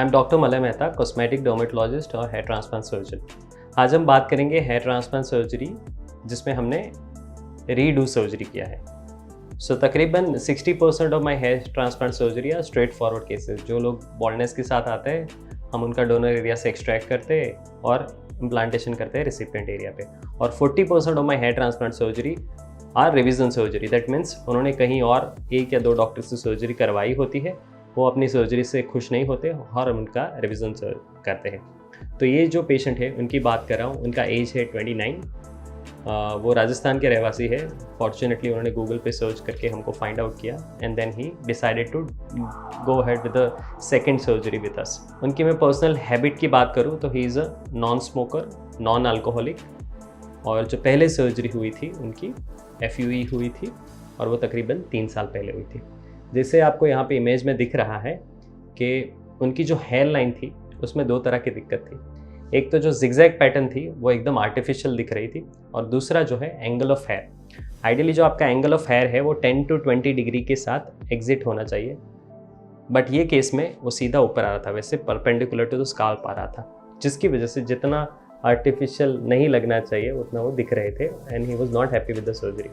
I am doctor Malay Mehta, cosmetic dermatologist और hair transplant surgeon. आज हम बात करेंगे हेयर ट्रांसप्लांट सर्जरी जिसमें हमने रीडू सर्जरी किया है। तकरीबन 60% of my hair transplant surgery are straightforward cases. जो लोग बॉल्डनेस के साथ आते हैं, हम उनका डोनर एरिया से एक्सट्रैक्ट करते हैं और इम्प्लांटेशन करते हैं रिसिपिएंट एरिया पे। और 40% of my hair transplant surgery are revision surgery. That means उन्होंने कहीं और 1 या 2 डॉक्टर से सर्जरी करवाई होती है, वो अपनी सर्जरी से खुश नहीं होते और उनका रिविजन करते हैं। तो ये जो पेशेंट है उनकी बात कर रहा हूँ, उनका एज है 29। वो राजस्थान के रहवासी है। फॉर्चुनेटली उन्होंने गूगल पे सर्च करके हमको फाइंड आउट किया and then he decided to go ahead with the second surgery with us. उनकी मैं पर्सनल हैबिट की बात करूँ तो he is a non smoker, non alcoholic. और जो पहले सर्जरी हुई थी उनकी FUE हुई थी और वो तकरीबन 3 साल पहले हुई थी। जैसे आपको यहाँ पे इमेज में दिख रहा है कि उनकी जो हेयर लाइन थी उसमें 2 तरह की दिक्कत थी। एक तो जो जिगजैग पैटर्न थी वो एकदम आर्टिफिशियल दिख रही थी, और दूसरा जो है एंगल ऑफ हेयर। आइडियली जो आपका एंगल ऑफ हेयर है वो 10 to 20 डिग्री के साथ एग्जिट होना चाहिए, बट ये केस में वो सीधा ऊपर आ रहा था, वैसे परपेंडिकुलर टू द स्काल्प आ रहा था, जिसकी वजह से जितना आर्टिफिशियल नहीं लगना चाहिए उतना वो दिख रहे थे and he was not happy with the surgery.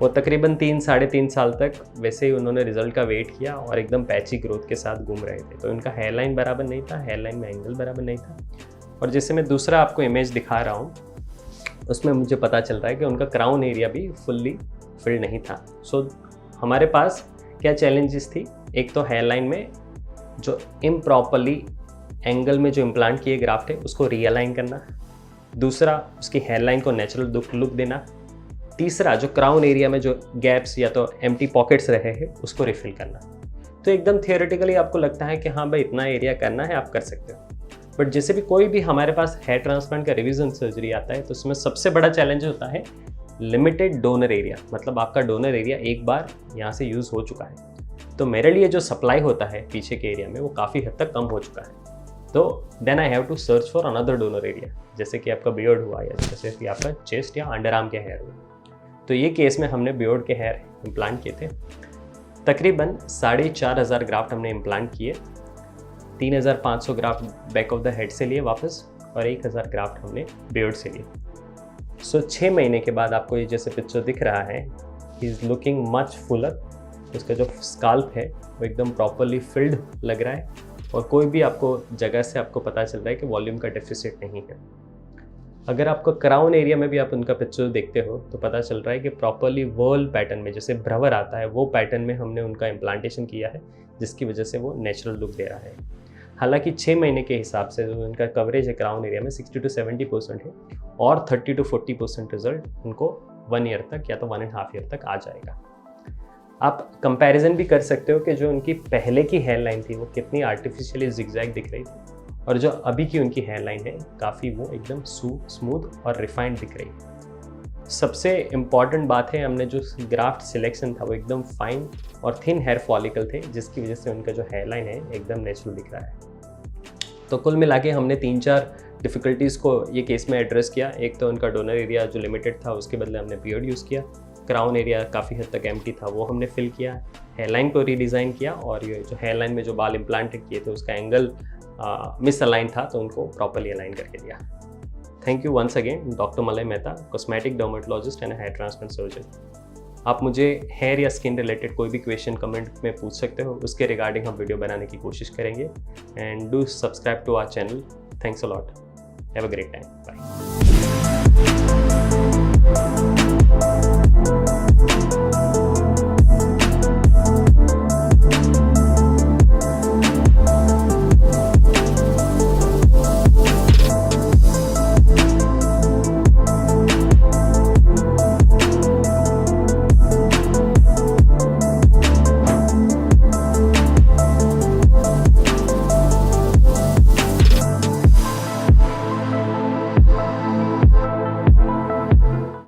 वो तकरीबन 3-3.5 साल तक वैसे ही उन्होंने रिजल्ट का वेट किया और एकदम पैची ग्रोथ के साथ घूम रहे थे। तो उनका हेयर लाइन बराबर नहीं था, हेयर लाइन में एंगल बराबर नहीं था। और जैसे मैं दूसरा आपको इमेज दिखा रहा हूँ उसमें मुझे पता चल रहा है कि उनका क्राउन एरिया भी फुल्ली फिल्ड नहीं था। हमारे पास क्या चैलेंजेस थी, एक तो हेयर लाइन में जो इम्प्रॉपरली एंगल में जो इम्प्लांट किए ग्राफ्ट है उसको रीअलाइन करना, दूसरा उसकी हेयर लाइन को नेचुरल लुक देना, तीसरा जो क्राउन एरिया में जो गैप्स या तो एम्प्टी पॉकेट्स रहे हैं उसको रिफिल करना। तो एकदम थियोरेटिकली आपको लगता है कि हाँ भाई इतना एरिया करना है, आप कर सकते हो। बट जैसे भी कोई भी हमारे पास हेयर ट्रांसप्लांट का रिवीजन सर्जरी आता है तो उसमें सबसे बड़ा चैलेंज होता है लिमिटेड डोनर एरिया। मतलब आपका डोनर एरिया एक बार यहाँ से यूज़ हो चुका है, तो मेरे लिए जो सप्लाई होता है पीछे के एरिया में वो काफ़ी हद तक कम हो चुका है। तो then I have to search for another donor area, जैसे कि आपका बियर्ड हुआ या जैसे कि आपका चेस्ट या अंडर आर्म के हेयर हुआ। तो ये केस में हमने बियर्ड के हेयर इम्प्लांट किए थे। तकरीबन 4,500 ग्राफ्ट हमने इम्प्लांट किए, 3,500 graft back of the head से लिए वापस और 1,000 ग्राफ्ट हमने बियर्ड से लिए। 6 महीने के बाद आपको ये जैसे पिक्चर दिख रहा है, he is looking much Fuller. उसका जो स्काल्प है वो एकदम प्रॉपरली फिल्ड लग रहा है और कोई भी आपको जगह से आपको पता चल रहा है कि वॉल्यूम का डेफिसिट नहीं है। अगर आपको क्राउन एरिया में भी आप उनका पिक्चर देखते हो तो पता चल रहा है कि प्रॉपरली वर्ल पैटर्न में जैसे भ्रवर आता है वो पैटर्न में हमने उनका इम्प्लांटेशन किया है, जिसकी वजह से वो नेचुरल लुक दे रहा है। हालांकि 6 महीने के हिसाब से जो उनका कवरेज है क्राउन एरिया में 60 to 70% है और 30 to 40% रिजल्ट उनको 1 ईयर तक या तो 1.5 ईयर तक आ जाएगा। आप कंपैरिजन भी कर सकते हो कि जो उनकी पहले की हेयर लाइन थी वो कितनी आर्टिफिशियली जिगजैग दिख रही थी और जो अभी की उनकी हेयर लाइन है काफ़ी वो एकदम स्मूथ और रिफाइंड दिख रही है। सबसे इम्पॉर्टेंट बात है, हमने जो ग्राफ्ट सिलेक्शन था वो एकदम फाइन और थिन हेयर फॉलिकल थे, जिसकी वजह से उनका जो हेयर लाइन है एकदम नेचुरल दिख रहा है। तो कुल मिला के हमने 3-4 डिफ़िकल्टीज़ को ये केस में एड्रेस किया। एक तो उनका डोनर एरिया जो लिमिटेड था उसके बदले हमने बियर्ड यूज़ किया, क्राउन एरिया काफ़ी हद तक एम्प्टी था वो हमने फिल किया, हेयर लाइन को रीडिज़ाइन किया और ये जो हेयर लाइन में जो बाल इम्प्लांट किए थे उसका एंगल मिस अलाइन था तो उनको प्रॉपरली अलाइन करके दिया। Thank you once again, doctor Malay Mehta, cosmetic dermatologist and hair transplant surgeon. आप मुझे हेयर या स्किन रिलेटेड कोई भी क्वेश्चन कमेंट में पूछ सकते हो, उसके रिगार्डिंग हम वीडियो बनाने की कोशिश करेंगे। And do subscribe to our channel. Thanks a lot, have a great time, bye.